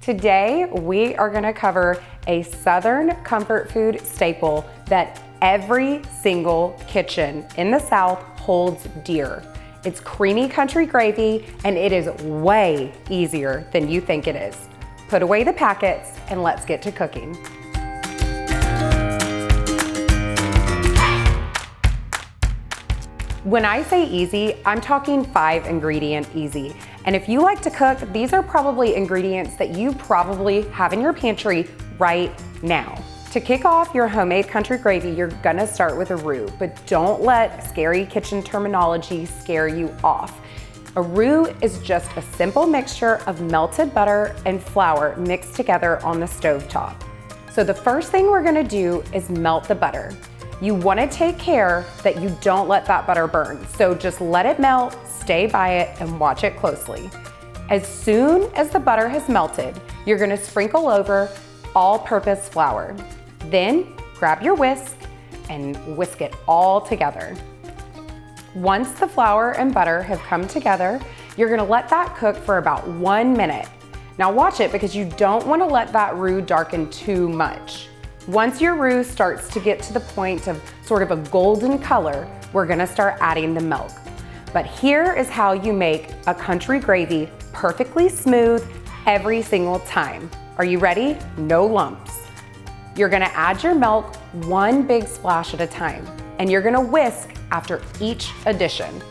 Today, we are gonna cover a Southern comfort food staple that every single kitchen in the South holds dear. It's creamy country gravy, and it is way easier than you think it is. Put away the packets and let's get to cooking. When I say easy, I'm talking 5-ingredient easy. And if you like to cook, these are probably ingredients that you probably have in your pantry right now. To kick off your homemade country gravy, you're gonna start with a roux, but don't let scary kitchen terminology scare you off. A roux is just a simple mixture of melted butter and flour mixed together on the stovetop. So the first thing we're gonna do is melt the butter. You wanna take care that you don't let that butter burn. So just let it melt, stay by it, and watch it closely. As soon as the butter has melted, you're gonna sprinkle over all-purpose flour. Then grab your whisk and whisk it all together. Once the flour and butter have come together, you're gonna let that cook for about 1 minute. Now watch it because you don't wanna let that roux darken too much. Once your roux starts to get to the point of sort of a golden color, we're gonna start adding the milk. But here is how you make a country gravy perfectly smooth every single time. Are you ready? No lumps. You're gonna add your milk 1 big splash at a time, and you're gonna whisk after each addition.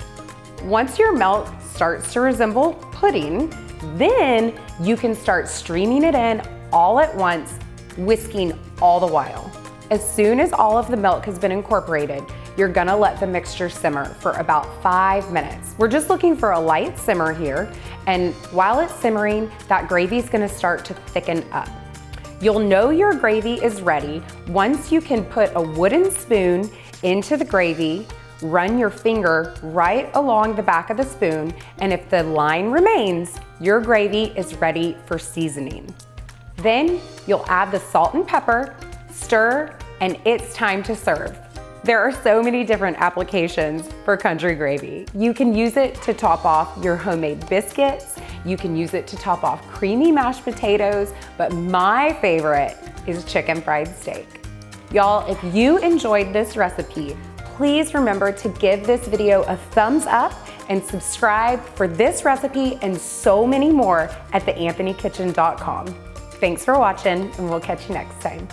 Once your milk starts to resemble pudding, then you can start streaming it in all at once, whisking all the while. As soon as all of the milk has been incorporated, you're gonna let the mixture simmer for about 5 minutes. We're just looking for a light simmer here, and while it's simmering, that gravy is gonna start to thicken up. You'll know your gravy is ready once you can put a wooden spoon into the gravy, run your finger right along the back of the spoon, and if the line remains, your gravy is ready for seasoning. Then you'll add the salt and pepper, stir, and it's time to serve. There are so many different applications for country gravy. You can use it to top off your homemade biscuits. You can use it to top off creamy mashed potatoes, but my favorite is chicken fried steak. Y'all, if you enjoyed this recipe, please remember to give this video a thumbs up and subscribe for this recipe and so many more at theanthonykitchen.com. Thanks for watching, and we'll catch you next time.